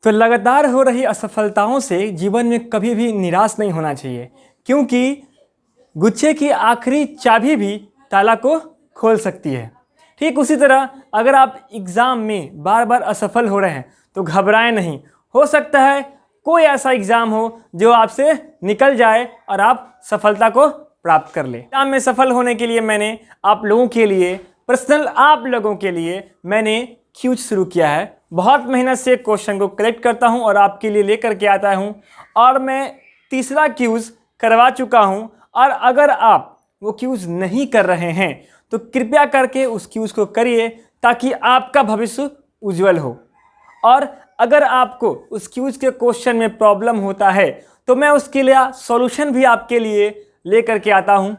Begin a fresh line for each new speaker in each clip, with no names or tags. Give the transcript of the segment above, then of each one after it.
तो लगातार हो रही असफलताओं से जीवन में कभी भी निराश नहीं होना चाहिए, क्योंकि गुच्छे की आखिरी चाबी भी ताला को खोल सकती है। ठीक उसी तरह अगर आप एग्ज़ाम में बार बार असफल हो रहे हैं तो घबराएं नहीं। हो सकता है कोई ऐसा एग्ज़ाम हो जो आपसे निकल जाए और आप सफलता को प्राप्त कर ले। एग्ज़ाम में सफल होने के लिए मैंने आप लोगों के लिए, पर्सनल आप लोगों के लिए मैंने क्यूज शुरू किया है। बहुत मेहनत से क्वेश्चन को कलेक्ट करता हूं और आपके लिए लेकर के आता हूं, और मैं तीसरा क्यूज करवा चुका हूं। और अगर आप वो क्यूज नहीं कर रहे हैं तो कृपया करके उस क्यूज को करिए, ताकि आपका भविष्य उज्जवल हो। और अगर आपको उस क्यूज के क्वेश्चन में प्रॉब्लम होता है तो मैं उसके लिए सॉल्यूशन भी आपके लिए लेकर के आता हूं।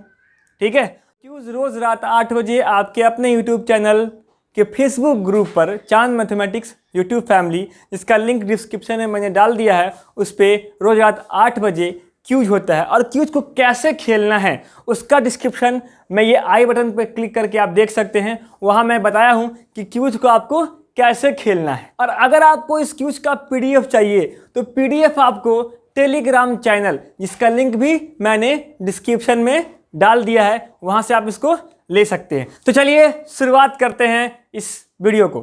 ठीक है, क्यूज रोज़ रात 8 बजे आपके अपने यूट्यूब चैनल के फेसबुक ग्रुप पर, चांद मैथमेटिक्स यूट्यूब फैमिली, जिसका लिंक डिस्क्रिप्शन में मैंने डाल दिया है, उस पर रोज़ रात 8 बजे क्यूज होता है। और क्यूज को कैसे खेलना है उसका डिस्क्रिप्शन में ये आई बटन पर क्लिक करके आप देख सकते हैं। वहाँ मैं बताया हूँ कि क्यूज को आपको कैसे खेलना है। और अगर आपको इस क्यूज का PDF चाहिए तो PDF आपको टेलीग्राम चैनल, जिसका लिंक भी मैंने डिस्क्रिप्शन में डाल दिया है, वहां से आप इसको ले सकते हैं। तो चलिए शुरुआत करते हैं इस वीडियो को।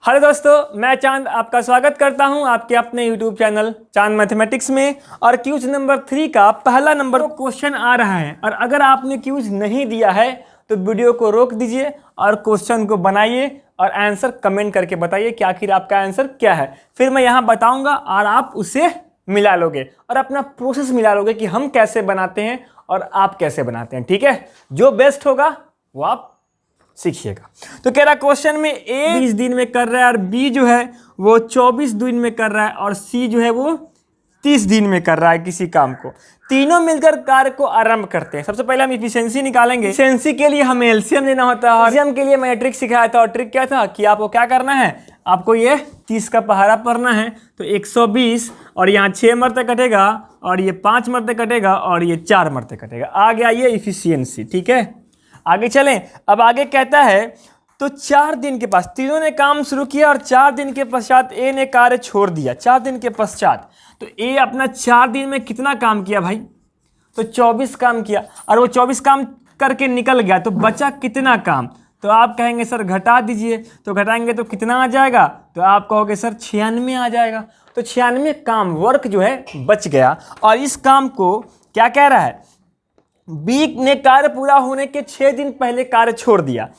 हेलो दोस्तों, मैं चांद आपका स्वागत करता हूं आपके अपने यूट्यूब चैनल चांद मैथमेटिक्स में। और क्यूज नंबर 3 का पहला नंबर क्वेश्चन आ रहा है। और अगर आपने क्यूज नहीं दिया है तो वीडियो को रोक दीजिए और क्वेश्चन को बनाइए और आंसर कमेंट करके बताइए कि आखिर आपका आंसर क्या है। फिर मैं यहाँ बताऊंगा और आप उसे मिला लोगे और अपना प्रोसेस मिला लोगे कि हम कैसे बनाते हैं और आप कैसे बनाते हैं। ठीक है, जो बेस्ट होगा वो आप सीखिएगा। तो कह रहा क्वेश्चन में A 20 दिन में कर रहा है और B जो है वो 24 दिन में कर रहा है और C जो है वो 30 दिन में कर रहा है किसी काम को। तीनों मिलकर कार्य को आरंभ करते हैं। सबसे पहले हम इफिशियंसी निकालेंगे। इफिशियंसी के लिए हमें एलसीएम लेना होता है। एलसीएम के लिए मैंने ट्रिक सिखाया था, और ट्रिक क्या था कि आपको क्या करना है, आपको ये 30 का पहाड़ा पढ़ना है। तो 120 और यहाँ 6 मरते कटेगा और ये 5 मरते कटेगा और ये 4 मरते कटेगा। आ गया ये इफिशियंसी। ठीक है, आगे चलें। अब आगे कहता है तो 4 दिन के पास तीनों ने काम शुरू किया और 4 दिन के पश्चात ए ने कार्य छोड़ दिया। 4 दिन के पश्चात तो ए अपना 4 दिन में कितना काम किया भाई, तो 24 काम किया। और वो 24 काम करके निकल गया, तो बचा कितना काम। तो आप कहेंगे सर घटा दीजिए, तो घटाएंगे तो कितना आ जाएगा, तो आप कहोगे सर 96 आ जाएगा। तो 96 काम वर्क जो है बच गया। और इस काम को क्या कह रहा है, बी ने कार्य पूरा होने के 6 दिन पहले कार्य छोड़ दिया।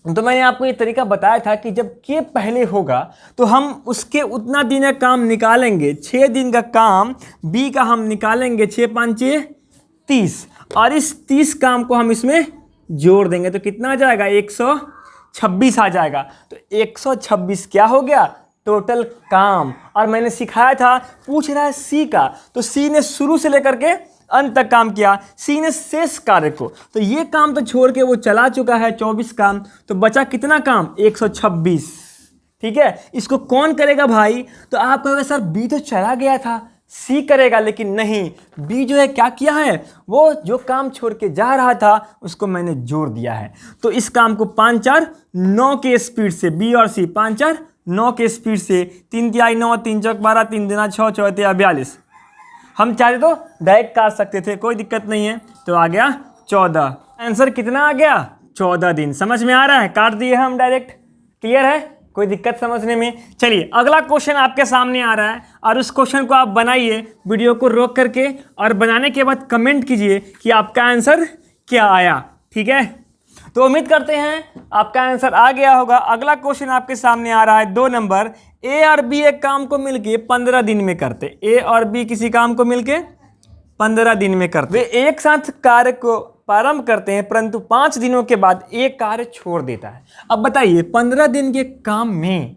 तो मैंने आपको ये तरीका बताया था कि जब के पहले होगा तो हम उसके उतना दिन का काम निकालेंगे। 6 दिन का काम बी का हम निकालेंगे, 6 5 30, और इस 30 काम को हम इसमें जोड़ देंगे तो कितना आ जाएगा, 126 आ जाएगा। तो 126 क्या हो गया, टोटल काम। और मैंने सिखाया था, पूछ रहा है सी का, तो सी ने शुरू से लेकर के अंत तक काम किया। सी ने शेष कार्य को, तो ये काम तो छोड़ के वो चला चुका है 24 काम, तो बचा कितना काम, 126। ठीक है, इसको कौन करेगा भाई, तो आप कहोगे सर बी तो चला गया था, सी करेगा। लेकिन नहीं, बी जो है क्या किया है, वो जो काम छोड़ के जा रहा था उसको मैंने जोड़ दिया है। तो इस काम को 5 4 9 के स्पीड से, बी और सी 5 4 9 के स्पीड से, 3 तिहाई 9, 3 चौक 12, 3 दूना 6, 4 तिहाई 42। हम चाहते तो डायरेक्ट काट सकते थे, कोई दिक्कत नहीं है। तो आ गया 14। आंसर कितना आ गया, 14 दिन। समझ में आ रहा है, काट दिए हम डायरेक्ट। क्लियर है, कोई दिक्कत समझने में। चलिए अगला क्वेश्चन आपके सामने आ रहा है और उस क्वेश्चन को आप बनाइए वीडियो को रोक करके, और बनाने के बाद कमेंट कीजिए कि आपका आंसर क्या आया। ठीक है, तो उम्मीद करते हैं आपका आंसर आ गया होगा। अगला क्वेश्चन आपके सामने आ रहा है 2 नंबर। ए और बी एक काम को मिलके 15 दिन में करते। ए और बी किसी काम को मिलके 15 दिन में करते। वे एक साथ कार्य को प्रारंभ करते हैं, परंतु 5 दिनों के बाद एक कार्य छोड़ देता है। अब बताइए 15 दिन के काम में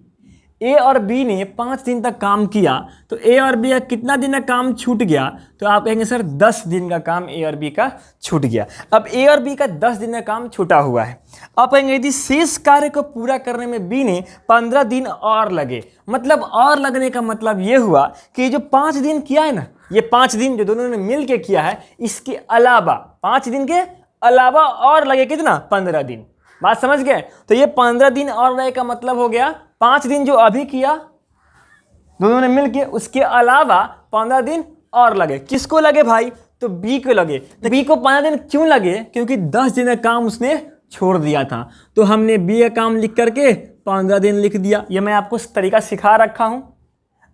ए और बी ने 5 दिन तक काम किया, तो ए और बी का कितना दिन का काम छूट गया, तो आप कहेंगे सर 10 दिन का काम ए और बी का छूट गया। अब ए और बी का 10 दिन का काम छूटा हुआ है। आप कहेंगे यदि शेष कार्य को पूरा करने में बी ने 15 दिन और लगे, मतलब और लगने का मतलब ये हुआ कि जो 5 दिन किया है ना, ये 5 दिन जो दोनों ने मिल के किया है, इसके अलावा 5 दिन के अलावा और लगे कितना, 15 दिन। बात समझ गए। तो ये 15 दिन और रहे का मतलब हो गया 5 दिन जो अभी किया दोनों ने मिलके, उसके अलावा 15 दिन और लगे। किसको लगे भाई? तो बी को लगे। तो बी को 15 दिन क्यों लगे? क्योंकि 10 दिन का काम उसने छोड़ दिया था, तो हमने बी का काम लिख करके 15 दिन लिख दिया। ये मैं आपको तरीका सिखा रखा हूँ।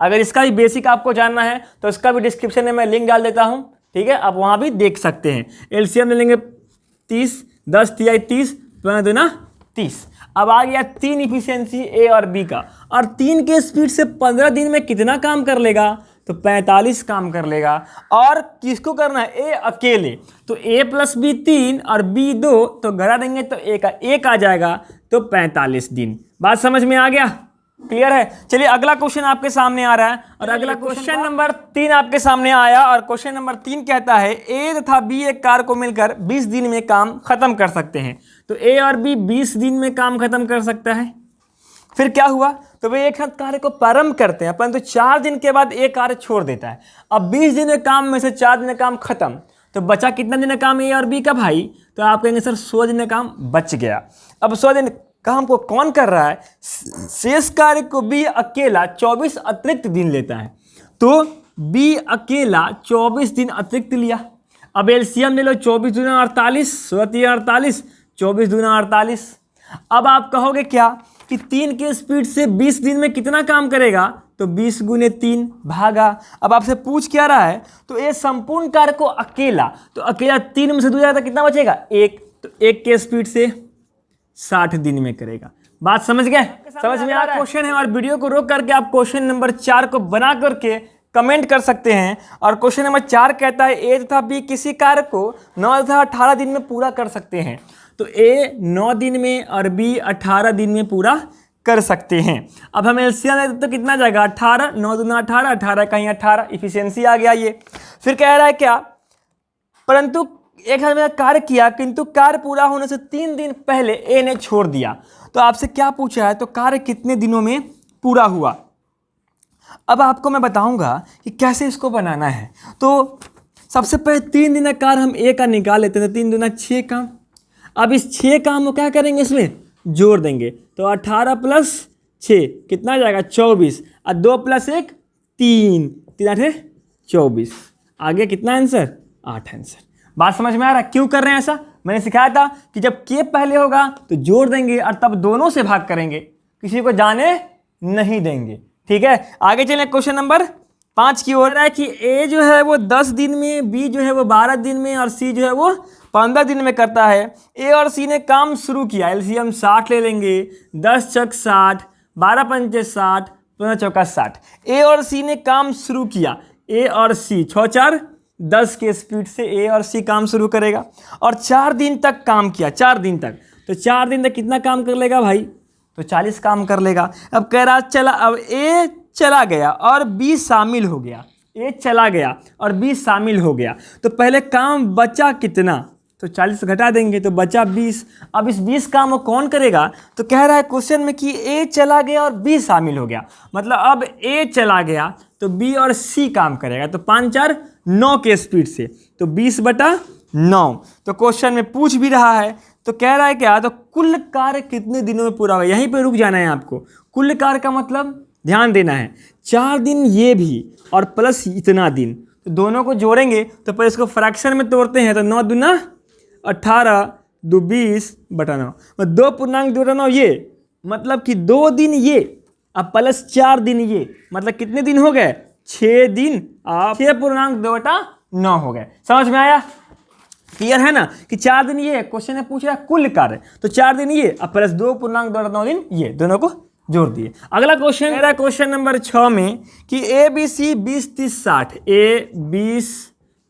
अगर इसका भी बेसिक आपको जानना है तो इसका भी डिस्क्रिप्शन में मैं लिंक डाल देता हूँ, ठीक है, आप वहाँ भी देख सकते हैं। एलसीएम ले लेंगे 30, 10 तिहाई 30, 15 दूना 30। अब आ गया 3 इफिशियंसी ए और बी का, और 3 के स्पीड से 15 दिन में कितना काम कर लेगा? तो 45 काम कर लेगा। और किसको करना है? ए अकेले। तो ए प्लस बी 3 और बी 2, तो घटा देंगे तो ए का 1 आ जाएगा, तो 45 दिन। बात समझ में आ गया? क्लियर है? चलिए अगला क्वेश्चन आपके सामने आ रहा है, और अगला क्वेश्चन नंबर 3 आपके सामने आया, और क्वेश्चन नंबर 3 कहता है ए तथा बी एक कार को मिलकर 20 दिन में काम खत्म कर सकते हैं। तो ए और बी 20 दिन में काम खत्म कर सकता है। फिर क्या हुआ? तो वे एक साथ कार्य को प्रारंभ करते हैं, परंतु 4 दिन के बाद एक कार्य छोड़ देता है। अब 20 दिन के काम में से 4 दिन का काम खत्म, तो बचा कितना दिन का काम ए और बी का भाई? तो आप कहेंगे सर 16 दिन का काम बच गया। अब 16 दिन काम को कौन कर रहा है? शेष कार्य को बी अकेला 24 अतिरिक्त दिन लेता है। तो बी अकेला 24 दिन अतिरिक्त लिया। अब एलसीएम ले लो, 24 दूना 48, 16 48, 24 दूना 48। अब आप कहोगे क्या कि 3 के स्पीड से 20 दिन में कितना काम करेगा? तो 20 गुने 3 भागा। अब आपसे पूछ क्या रहा है? तो ये संपूर्ण कार्य को अकेला, तो अकेला 3 में से 2 जाएगा तो कितना बचेगा? 1। तो 1 के स्पीड से 60 दिन में करेगा। बात समझ गए? समझ में आ रहा है? क्वेश्चन है, और वीडियो को रोक करके आप क्वेश्चन नंबर 4 को बना करके कमेंट कर सकते हैं। और क्वेश्चन नंबर 4 कहता है ए तथा बी किसी कार्य को 9 तथा 18 दिन में पूरा कर सकते हैं। तो ए 9 दिन में और बी 18 दिन में पूरा कर सकते हैं। अब हम एलसीएम लेते तो कितना जाएगा? 18, 9 दूना 18, 18 कहीं 18, इफिशियंसी आ गया ये। फिर कह रहा है क्या? परंतु एक साथ में कार्य किया, किंतु कार्य पूरा होने से 3 दिन पहले ए ने छोड़ दिया। तो आपसे क्या पूछा है? तो कार्य कितने दिनों में पूरा हुआ? अब आपको मैं बताऊंगा कि कैसे इसको बनाना है। तो सबसे पहले 3 दिन का कार्य हम ए का निकाल लेते हैं। 3 दूना 6 काम। अब इस 6 काम को क्या करेंगे? इसमें जोड़ देंगे। तो 18 प्लस 6 कितना जाएगा? 24। और 2 प्लस 1 3, 3 8 24। आगे कितना आंसर? 8 आंसर। बात समझ में आ रहा है? क्यों कर रहे हैं ऐसा? मैंने सिखाया था कि जब के पहले होगा तो जोड़ देंगे और तब दोनों से भाग करेंगे, किसी को जाने नहीं देंगे। ठीक है, आगे चलें क्वेश्चन नंबर 5 की ओर। है कि ए जो है वो 10 दिन में, बी जो है वो 12 दिन में, और सी जो है वो 15 दिन में करता है। ए और सी ने काम शुरू किया। एलसीएम 60 ले लेंगे। 10 चक 60, 12 पंचे 60, 15 चौका 60। ए और सी ने काम शुरू किया। ए और सी 6 4 10 के स्पीड से ए और सी काम शुरू करेगा, और 4 दिन तक काम किया। 4 दिन तक, तो 4 दिन तक कितना काम कर लेगा भाई? तो 40 काम कर लेगा। अब कह रहा चला, अब ए चला गया और बी शामिल हो गया। ए चला गया और बी शामिल हो गया, तो पहले काम बचा कितना? तो 40 घटा देंगे तो बचा 20। अब इस 20 काम को कौन करेगा? तो कह रहा है क्वेश्चन में कि ए चला गया और बी शामिल हो गया, मतलब अब ए चला गया तो बी और सी काम करेगा। तो 5 4 9 के स्पीड से, तो 20/9। तो क्वेश्चन में पूछ भी रहा है, तो कह रहा है क्या? तो कुल कार्य कितने दिनों में पूरा होगा? यहीं पे रुक जाना है आपको। कुल कार्य का मतलब ध्यान देना है, 4 दिन ये भी और प्लस इतना दिन, तो दोनों को जोड़ेंगे तो पहले इसको फ्रैक्शन में तोड़ते हैं। तो 9 दूना 18, 2 20/9, 2.29 ये, मतलब कि 2 दिन ये अब प्लस 4 दिन ये, मतलब कितने दिन हो गए? 6 दिन। आप 6.2/9 हो गए। समझ में आया? क्लियर है ना कि 4 दिन ये क्वेश्चन में पूछ रहा है कुल कार्य, तो 4 दिन ये अब प्लस 2.29 दिन ये, दोनों को जोड़ दिए। अगला क्वेश्चन मेरा क्वेश्चन नंबर 6 में कि A B C 20 30 60, A 20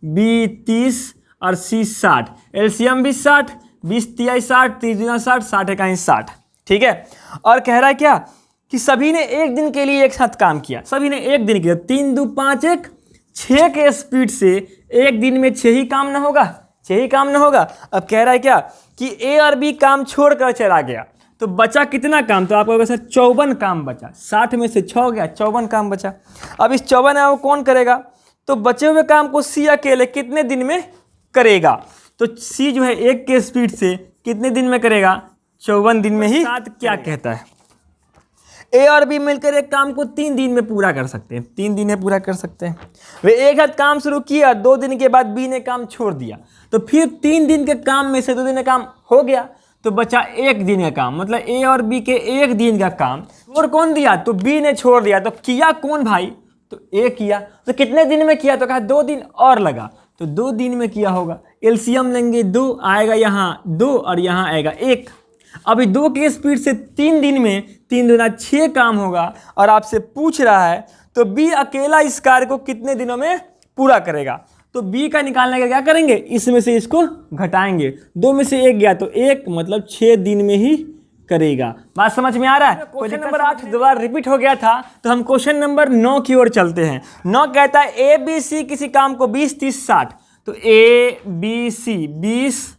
B 30 और सी 60। एलसीएम भी 60, 20 तिहाई 60, 30 दूना 60, 60 इकाई 60। ठीक है, और कह रहा है क्या कि सभी ने एक दिन के लिए एक साथ काम किया। सभी ने एक दिन किया। 3 2 5 1 6 के स्पीड से एक दिन में 6 ही काम ना होगा? 6 ही काम ना होगा। अब कह रहा है क्या कि ए और बी काम छोड़कर चला गया, तो बचा कितना काम? तो आपको सर 54 काम बचा। 60 में से 6 गया, 54 काम बचा। अब इस 54 है वो कौन करेगा? तो बचे हुए काम को सी अकेले कितने दिन में करेगा? तो सी जो है 1 के स्पीड से कितने दिन में करेगा? 54 दिन में ही साथ क्या कहता है, ए और बी मिलकर एक काम को 3 दिन में पूरा कर सकते हैं, 3 दिन में पूरा कर सकते हैं। वे एक हाथ काम शुरू किया, 2 दिन के बाद बी ने काम छोड़ दिया, तो फिर 3 दिन के काम में से 2 दिन का काम हो गया, तो बचा 1 दिन का काम। मतलब ए और बी के 1 दिन का काम और कौन दिया, तो बी ने छोड़ दिया। तो किया कौन भाई, तो ए किया। तो कितने दिन में किया, तो कहा 2 दिन और लगा, तो 2 दिन में किया होगा। एलसीएम लेंगे, 2 आएगा यहाँ 2 और यहाँ आएगा 1। अभी 2 की स्पीड से 3 दिन में 3 दूना 6 काम होगा, और आपसे पूछ रहा है तो बी अकेला इस कार्य को कितने दिनों में पूरा करेगा। तो बी का निकालने का क्या करेंगे, इसमें से इसको घटाएंगे, 2 में से 1 गया तो 1, मतलब 6 दिन में ही करेगा। बात समझ में आ रहा है। क्वेश्चन नंबर 8 दोबारा रिपीट हो गया था, तो हम क्वेश्चन नंबर 9 की ओर चलते हैं। 9 कहता है ए बी सी किसी काम को 20 30 60, तो ए बी सी 20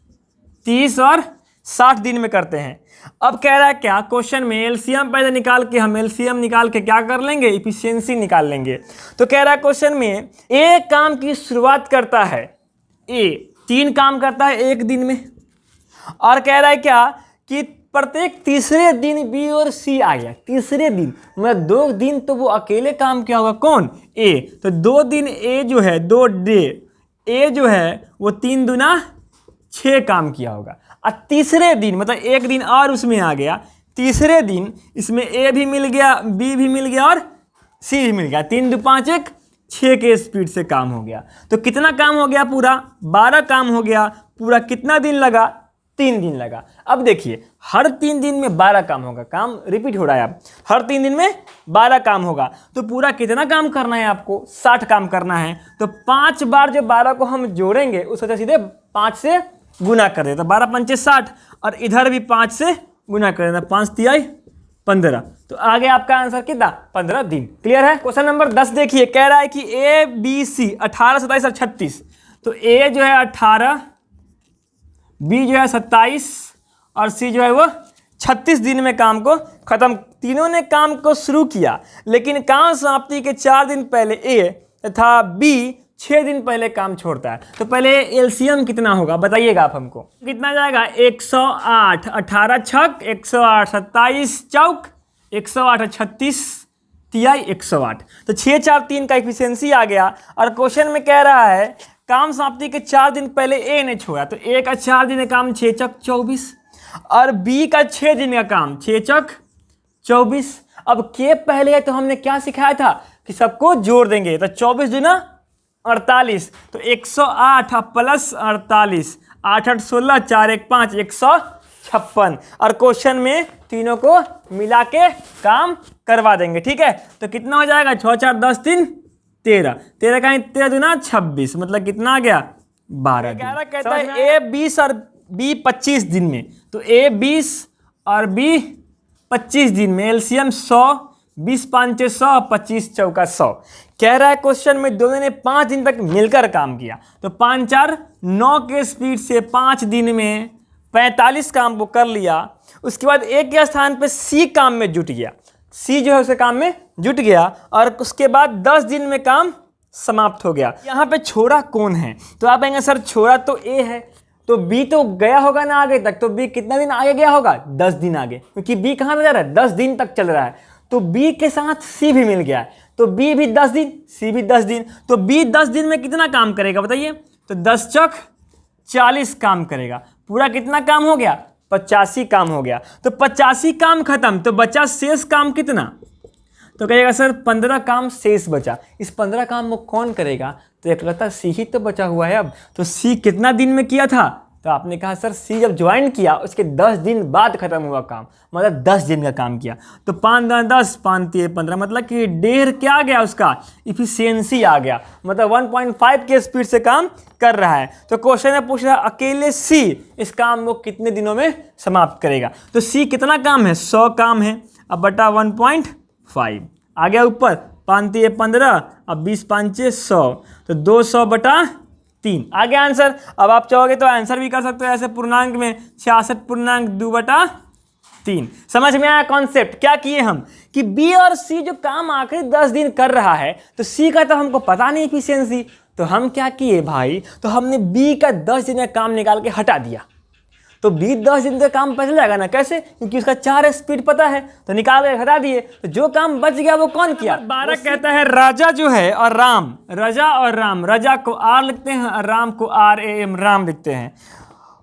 30 और 60 दिन में करते हैं। अब कह रहा है क्या, क्वेश्चन में एलसीएम पहले निकाल के, हम एलसीएम निकाल के क्या कर लेंगे, इफिशियंसी निकाल लेंगे। तो कह रहा है क्वेश्चन में ए काम की शुरुआत करता है, ए 3 काम करता है 1 दिन में, और कह रहा है क्या कि प्रत्येक तीसरे दिन बी और सी आ गया। तीसरे दिन मतलब 2 दिन तो वो अकेले काम किया होगा, कौन, ए। तो 2 दिन ए जो है, 2 डे ए जो है वो 3 दूना 6 काम किया होगा। और तीसरे दिन मतलब 1 दिन और उसमें आ गया, तीसरे दिन इसमें ए भी मिल गया, बी भी मिल गया और सी भी मिल गया। 3 2 5 1 6 के स्पीड से काम हो गया। तो कितना काम हो गया, पूरा 12 काम हो गया। पूरा कितना दिन लगा, 3 दिन लगा। अब देखिए हर 3 दिन में 12 काम होगा, काम रिपीट हो रहा है। अब हर 3 दिन में 12 काम होगा, तो पूरा कितना काम करना है आपको, 60 काम करना है। तो 5 बार जो 12 को हम जोड़ेंगे उससे सीधे 5 से गुना कर देता, 12 पंचे 60, और इधर भी 5 से गुना कर देता, 5 तिहाई 15। तो आगे आपका आंसर कितना, 15 दिन। क्लियर है। क्वेश्चन नंबर 10 देखिए, कह रहा है कि ए बी सी 18 27 और 36, तो ए जो है 18, बी जो है 27 और सी जो है वो 36 दिन में काम को खत्म। तीनों ने काम को शुरू किया, लेकिन काम समाप्ति के 4 दिन पहले ए तथा बी 6 दिन पहले काम छोड़ता है। तो पहले एलसीएम कितना होगा बताइएगा आप हमको, कितना जाएगा, 108, 18 छक 108, 27 चौक 108 और 36 तिहाई 108। तो 6 4 3 का इफिशियंसी आ गया। और क्वेश्चन में कह रहा है काम समाप्ति के 4 दिन पहले ए ने छोड़ा, तो ए का 4 दिन का काम 6 चक 24, और बी का 6 दिन का काम 6 चक 24। अब के पहले है तो हमने क्या सिखाया था कि सबको जोड़ देंगे, तो 24 दूना 48, तो 108 प्लस 48, 8 8 16 4 1 5 156। और क्वेश्चन में तीनों को मिला के काम करवा देंगे, ठीक है। तो कितना हो जाएगा, 6 4 10 3 13, 13 का 13 दूना 26, मतलब कितना आ गया, 12 दिन। कहता है ए 20 और बी 25 दिन में, तो ए 20 और बी 25 दिन में, एलसीएम 100, 20 5 100, 25 चौका 100। कह रहा है क्वेश्चन में दोनों ने 5 दिन तक मिलकर काम किया, तो 5 4 9 के स्पीड से 5 दिन में 45 काम को कर लिया। उसके बाद ए के स्थान पे सी काम में जुट गया, सी जो है उसके काम में जुट गया, और उसके बाद 10 दिन में काम समाप्त हो गया। यहाँ पे छोरा कौन है, तो आप कहेंगे सर छोरा तो ए है, तो बी तो गया होगा ना आगे तक, तो बी कितना दिन आगे गया होगा, 10 दिन आगे, क्योंकि बी कहाँ पे जा रहा है, 10 दिन तक चल रहा है। तो बी के साथ सी भी मिल गया है, तो बी भी 10 दिन, सी भी 10 दिन, तो बी 10 दिन में कितना काम करेगा बताइए, तो 10 चक 40 काम करेगा। पूरा कितना काम हो गया, 85 काम हो गया। तो 85 काम खत्म, तो बचा शेष काम कितना, तो कहेगा सर 15 काम शेष बचा। इस 15 काम को कौन करेगा, तो एक लगता सी ही तो बचा हुआ है अब। तो सी कितना दिन में किया था, तो आपने कहा सर सी जब ज्वाइन किया उसके 10 दिन बाद खत्म हुआ काम, मतलब 10 दिन का काम किया। तो 5 10 5 3 15, मतलब कि 1.5 क्या आ गया उसका, इफिशियंसी आ गया, मतलब 1.5 के स्पीड से काम कर रहा है। तो क्वेश्चन में पूछ रहा है अकेले सी इस काम को कितने दिनों में समाप्त करेगा। तो सी कितना काम है, 100 काम है, अब बटा 1.5 आ गया ऊपर, 5 3 15, अब 20 5 100, तो 200 बटा 3 आ गया आंसर। अब आप चाहोगे तो आंसर भी कर सकते हो ऐसे पूर्णांक में, 66.2/3। समझ में आया कॉन्सेप्ट, क्या किए हम कि बी और सी जो काम आखिरी 10 दिन कर रहा है, तो सी का तो हमको पता नहीं इफिशियंसी, तो हम क्या किए भाई, तो हमने बी का 10 दिन का काम निकाल के हटा दिया। तो 20-10 दिन का काम बच जाएगा ना। कैसे? क्योंकि उसका 4 स्पीड पता है, तो निकाल के हटा दिए। तो जो काम बच गया वो कौन किया? 12 कहता है राजा जो है और राम, रजा और राम, रजा को आर लिखते हैं और राम को RAM राम लिखते हैं,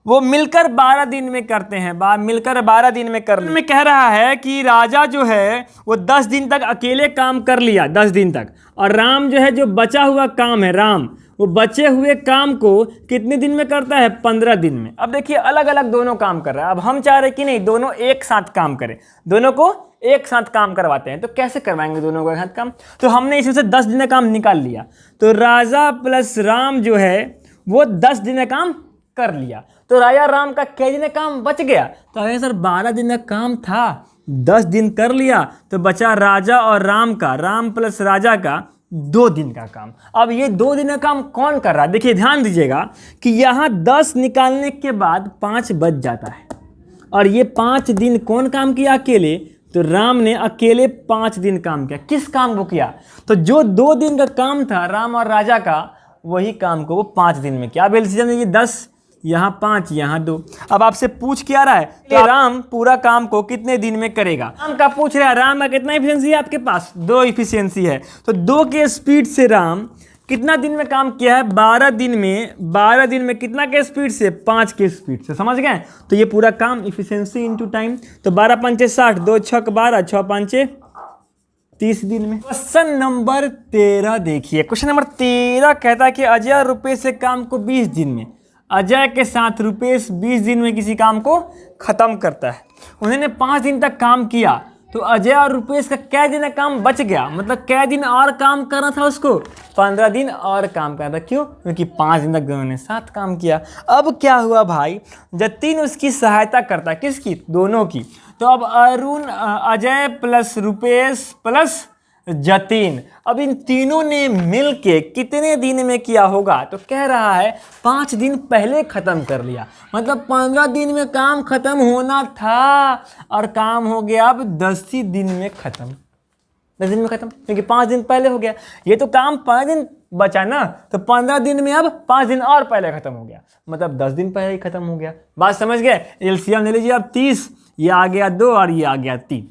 वो मिलकर 12 दिन में करते हैं। मिलकर 12 दिन में कर में कह रहा है कि राजा जो है वो 10 दिन तक अकेले काम कर लिया, 10 दिन तक, और राम जो है जो बचा हुआ काम है, राम वो बचे हुए काम को कितने दिन में करता है? 15 दिन में। अब देखिए अलग अलग दोनों काम कर रहा है। अब हम चाह रहे कि नहीं दोनों एक साथ काम करें, दोनों को एक साथ काम करवाते हैं। तो कैसे करवाएंगे दोनों को एक साथ काम? तो हमने इसमें से 10 दिन का काम निकाल लिया, तो राजा प्लस राम जो है वो 10 दिन का काम कर लिया। तो राजा राम का कै दिन का काम बच गया? तो अरे सर 12 दिन का काम था, 10 दिन कर लिया, तो बचा राजा और राम का, राम प्लस राजा का 2 दिन का काम। अब ये 2 दिन का काम कौन कर रहा है? देखिए ध्यान दीजिएगा कि यहाँ 10 निकालने के बाद 5 बच जाता है, और ये 5 दिन कौन काम किया? अकेले। तो राम ने अकेले 5 दिन काम किया। किस काम को किया? तो जो 2 दिन का काम था राम और राजा का, वही काम को वो 5 दिन में किया। अब एलसीएम ये 10, यहाँ 5, यहाँ 2। अब आपसे पूछ क्या रहा है कि राम पूरा काम को कितने दिन में करेगा? राम का पूछ रहा है, राम का कितना इफिशियंसी है आपके पास? 2 इफिशियंसी है। तो 2 के स्पीड से राम कितना दिन में काम किया है? 12 दिन में। 12 दिन में कितना के स्पीड से? 5 के स्पीड से। समझ गए? तो ये पूरा काम इफिशियंसी इंटू टाइम। तो 12 पंचे 60, 2 छक 12, 6 पंचे 30 दिन में। क्वेश्चन नंबर 13 देखिए। क्वेश्चन नंबर 13 कहता है कि अजय रुपेश से काम को 20 दिन में, अजय के साथ रुपेश 20 दिन में किसी काम को खत्म करता है। उन्होंने 5 दिन तक काम किया, तो अजय और रुपेश का कै दिन का काम बच गया? मतलब कै दिन और काम करना था उसको? 15 दिन और काम करना था। क्यों? क्योंकि 5 दिन तक दोनों ने साथ काम किया। अब क्या हुआ भाई? जतिन उसकी सहायता करता है, किसकी? दोनों की। तो अब अजय प्लस रुपेश प्लस जतिन, अब इन तीनों ने मिलके कितने दिन में किया होगा? तो कह रहा है 5 दिन पहले खत्म कर लिया। मतलब 15 दिन में काम खत्म होना था, और काम हो गया अब 10 ही दिन में खत्म। 10 दिन में खत्म, क्योंकि 5 दिन पहले हो गया। ये तो काम 5 दिन बचा ना, तो 15 दिन में अब 5 दिन और पहले खत्म हो गया, मतलब 10 दिन पहले ही खत्म हो गया। बात समझ गए? एलसीएम ले लीजिए अब 30, ये आ गया 2 और ये आ गया 3।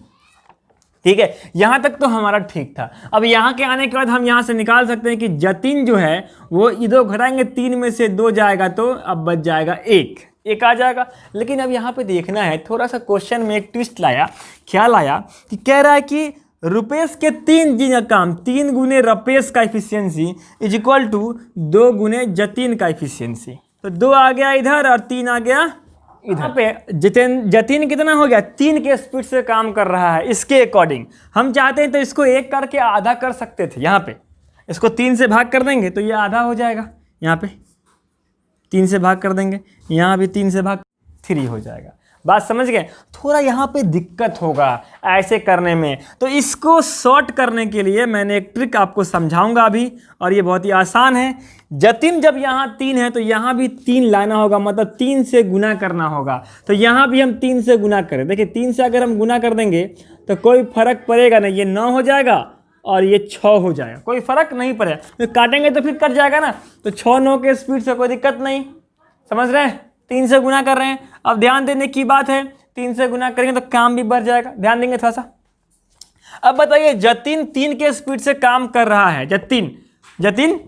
ठीक है, यहां तक तो हमारा ठीक था। अब यहां के आने के बाद हम यहां से निकाल सकते हैं कि जतिन जो है वो इधर घटाएंगे, 3 में से 2 जाएगा तो अब बच जाएगा 1 आ जाएगा। लेकिन अब यहाँ पे देखना है, थोड़ा सा क्वेश्चन में एक ट्विस्ट लाया। क्या लाया कि कह रहा है कि रुपेश के 3 दिन का काम, 3 गुने रुपेश का इफिशियंसी इज इक्वल टू 2 गुने जतिन का इफिशियंसी। तो 2 आ गया इधर और 3 आ गया इधर पे। जतिन कितना हो गया? 3 के स्पीड से काम कर रहा है। इसके अकॉर्डिंग हम चाहते हैं तो इसको 1 करके आधा कर सकते थे। यहाँ पे इसको 3 से भाग कर देंगे तो ये आधा हो जाएगा। यहाँ पे 3 से भाग कर देंगे, यहाँ भी 3 से भाग 3 हो जाएगा। बात समझ गए? थोड़ा यहाँ पे दिक्कत होगा ऐसे करने में, तो इसको शॉर्ट करने के लिए मैंने एक ट्रिक आपको समझाऊंगा अभी, और ये बहुत ही आसान है। जतिन जब यहाँ 3 है तो यहाँ भी 3 लाना होगा, मतलब 3 से गुना करना होगा। तो यहाँ भी हम 3 से गुना करें। देखिए 3 से अगर हम गुना कर देंगे तो कोई फर्क पड़ेगा नहीं, ये 9 हो जाएगा और ये 6 हो जाएगा, कोई फर्क नहीं पड़ेगा। तो काटेंगे तो फिर कट जाएगा ना, तो 6-9 के स्पीड से कोई दिक्कत नहीं। समझ रहे हैं? 3 से गुना कर रहे हैं। अब ध्यान देने की बात है, 3 से गुना करेंगे तो काम भी बढ़ जाएगा, ध्यान देंगे थोड़ा सा। अब बताइए, जतिन 3 के स्पीड से काम कर रहा है, जतिन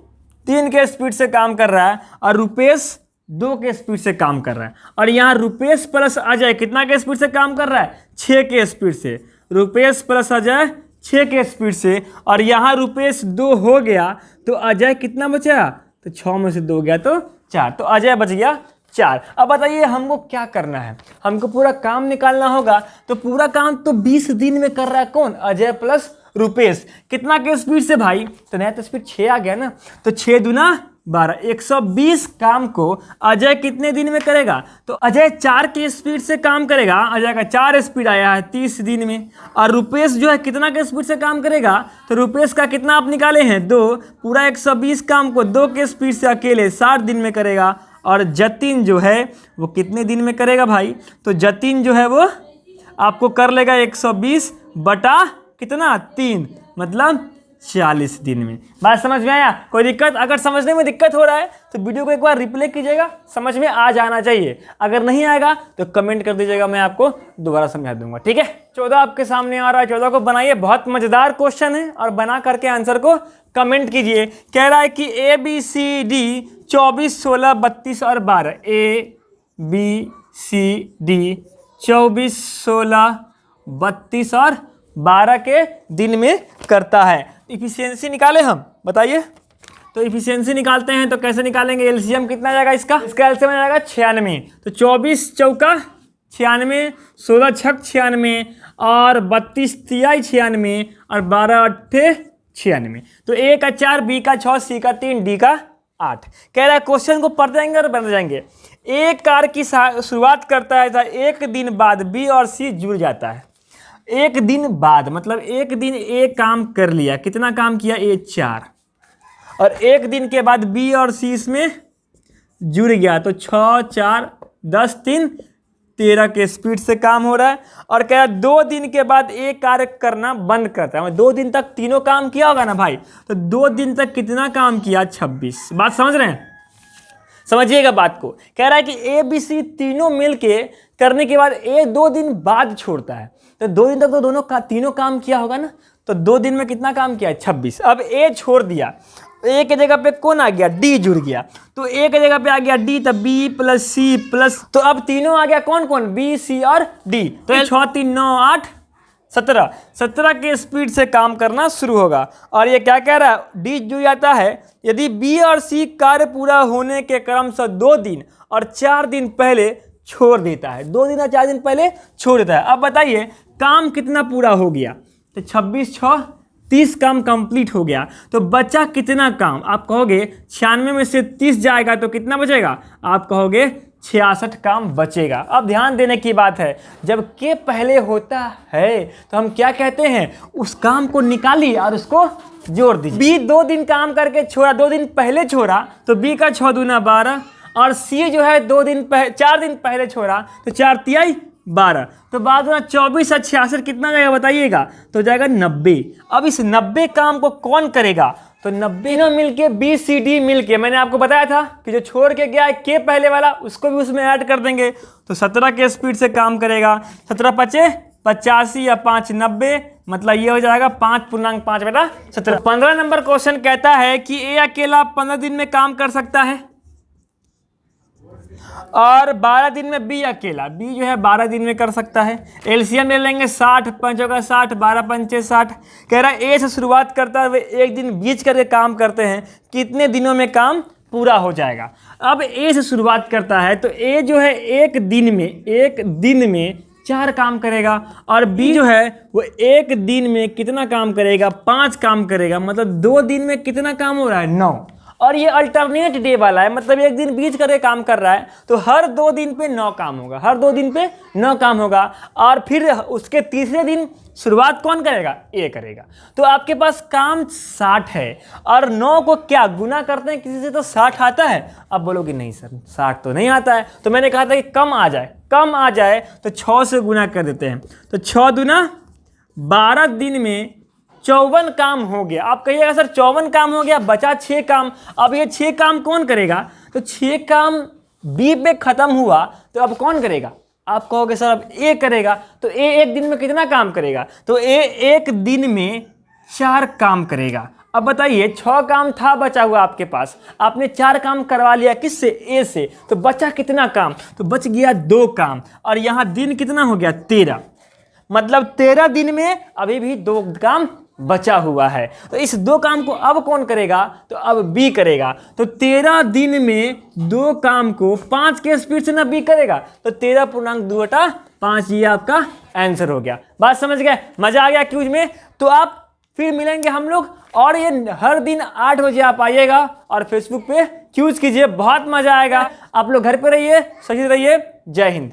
3 के स्पीड से काम कर रहा है, और रुपेश 2 के स्पीड से काम कर रहा है। और यहाँ रुपेश प्लस अजय कितना के स्पीड से काम कर रहा है? 6 के स्पीड से। रुपेश प्लस अजय 6 के स्पीड से, और यहाँ रुपेश 2 हो गया तो अजय कितना बचा? तो 6 में से 2 गया तो 4, तो अजय बच गया 4। अब बताइए हमको क्या करना है? हमको पूरा काम निकालना होगा। तो पूरा काम तो 20 दिन में कर रहा है कौन? अजय प्लस रुपेश। कितना के स्पीड से भाई? तो नया तो स्पीड 6 आ गया ना, तो 6 दूना 12, 120 काम को अजय कितने दिन में करेगा? तो अजय 4 के स्पीड से काम करेगा। अजय का 4 स्पीड आया है 30 दिन में। और रुपेश जो है कितना के स्पीड से काम करेगा? तो रुपेश का कितना आप निकाले हैं? 2। पूरा 120 काम को 2 के स्पीड से अकेले 60 दिन में करेगा। और जतिन जो है वो कितने दिन में करेगा भाई? तो जतिन जो है वो आपको कर लेगा 120 बटा कितना? 3, मतलब 40 दिन में। बात समझ में आया? कोई दिक्कत? अगर समझने में दिक्कत हो रहा है तो वीडियो को एक बार रिप्ले कीजिएगा, समझ में आ जाना चाहिए। अगर नहीं आएगा तो कमेंट कर दीजिएगा, मैं आपको दोबारा समझा दूंगा, ठीक है। 14 आपके सामने आ रहा है, 14 को बनाइए, बहुत मजेदार क्वेश्चन है और बना करके आंसर को कमेंट कीजिए। कह रहा है कि ABCD 24, 16, 32 और 12, ABCD 24, 16, 32 और 12 के दिन में करता है। इफिशियंसी निकाले हम, बताइए। तो इफिशियंसी निकालते हैं तो कैसे निकालेंगे? एलसीएम कितना जाएगा इसका एलसीएम जाएगा 96। तो 24 चौका 96, 16 छक 96 और 32 तिहाई 96 और 12 अट्ठे 96। तो A का 4, B का 6, C का 3, D का 8। कह रहा है क्वेश्चन को पढ़ जाएंगे और बन जाएंगे। एक कार्य की शुरुआत करता है, एक दिन बाद B और C जुड़ जाता है। एक दिन बाद मतलब एक दिन A काम कर लिया, कितना काम किया? A 4, और एक दिन के बाद B और C इसमें जुड़ गया, तो 6, 4, 10, 3, 13 के स्पीड से काम हो रहा है। और कह रहा है 2 दिन के बाद A कार्य करना बंद करता है। 2 दिन तक तीनों काम किया होगा ना भाई, तो 2 दिन तक कितना काम किया? 26। बात समझ रहे हैं? समझिएगा बात को। कह रहा है कि ABC तीनों मिलके करने के बाद A 2 दिन बाद छोड़ता है, तो 2 दिन तक तो तीनों काम किया होगा ना, तो 2 दिन में कितना काम किया? 26। अब A छोड़ दिया, A के जगह पे कौन आ गया? D जुड़ गया, तो A के जगह पे आ गया D, तब B प्लस C प्लस, तो अब तीनों आ गया कौन कौन? B, C और D। तो 6, 3, 9, 8, 17, 17 के स्पीड से काम करना शुरू होगा। और ये क्या कह रहा है? D जुड़ जाता है यदि B और C कार्य पूरा होने के क्रम से 2 दिन और 4 दिन पहले छोड़ देता है। 2 दिन और 4 दिन पहले छोड़ देता है। अब बताइए काम कितना पूरा हो गया? तो 26, 6, 30 काम कंप्लीट हो गया। तो बचा कितना काम? आप कहोगे 96 में से 30 जाएगा तो कितना बचेगा? आप कहोगे 66 काम बचेगा। अब ध्यान देने की बात है, जब के पहले होता है तो हम क्या कहते हैं? उस काम को निकालिए और उसको जोड़ दीजिए। बी 2 दिन काम करके छोड़ा, 2 दिन पहले छोड़ा, तो बी का 6 दूना 12, और सी जो है 4 दिन पहले छोड़ा, तो 4 तिहाई 12, तो 12 24 और 66 कितना जाएगा बताइएगा? तो जाएगा 90। अब इस 90 काम को कौन करेगा? तो 90 ना मिलके BCD मिलके, मैंने आपको बताया था कि जो छोड़ के गया है के पहले वाला, उसको भी उसमें ऐड कर देंगे, तो 17 के स्पीड से काम करेगा। 17 पचे 85 या 5 90, मतलब ये हो जाएगा 5.5/17। 15 नंबर क्वेश्चन कहता है कि A अकेला 15 दिन में काम कर सकता है और 12 दिन में B अकेला, B जो है 12 दिन में कर सकता है। एलसीएम ले लेंगे 60, 5 का 60, 12 पंचे 60। कह रहा है A से शुरुआत करता है, वे एक दिन बीच करके काम करते हैं, कितने दिनों में काम पूरा हो जाएगा? अब A से शुरुआत करता है तो A जो है एक दिन में 4 काम करेगा, और B जो है वो एक दिन में कितना काम करेगा? 5 काम करेगा। मतलब 2 दिन में कितना काम हो रहा है? 9। और ये अल्टरनेट डे वाला है, मतलब एक दिन बीच करके काम कर रहा है, तो हर 2 दिन पे 9 काम होगा, हर 2 दिन पे 9 काम होगा। और फिर उसके तीसरे दिन शुरुआत कौन करेगा? A करेगा। तो आपके पास काम 60 है, और 9 को क्या गुना करते हैं किसी से तो 60 आता है। अब बोलोगे नहीं सर 60 तो नहीं आता है, तो मैंने कहा था कि कम आ जाए तो 6 से गुना कर देते हैं। तो 6 दूना 12 दिन में 54 काम हो गया। आप कहिएगा सर 54 काम हो गया, बचा 6 काम। अब ये 6 काम कौन करेगा? तो 6 काम B पे खत्म हुआ, तो अब कौन करेगा? आप कहोगे सर अब A करेगा। तो A एक दिन में कितना काम करेगा? तो A एक दिन में 4 काम करेगा। अब बताइए 6 काम था बचा हुआ आपके पास, आपने 4 काम करवा लिया किससे? A से, तो बचा कितना काम? तो बच गया 2 काम, और यहाँ दिन कितना हो गया? 13। मतलब 13 दिन में अभी भी 2 काम बचा हुआ है। तो इस 2 काम को अब कौन करेगा? तो अब B करेगा। तो 13 दिन में 2 काम को 5 के स्पीड से ना B करेगा, तो 13.2/5 ये आपका आंसर हो गया। बात समझ गए? मजा आ गया क्यूज में? तो आप फिर मिलेंगे हम लोग, और ये हर दिन 8 बजे आप आइएगा और फेसबुक पे क्यूज कीजिए, बहुत मजा आएगा। आप लोग घर पे रहिए, सही रहिए। जय हिंद।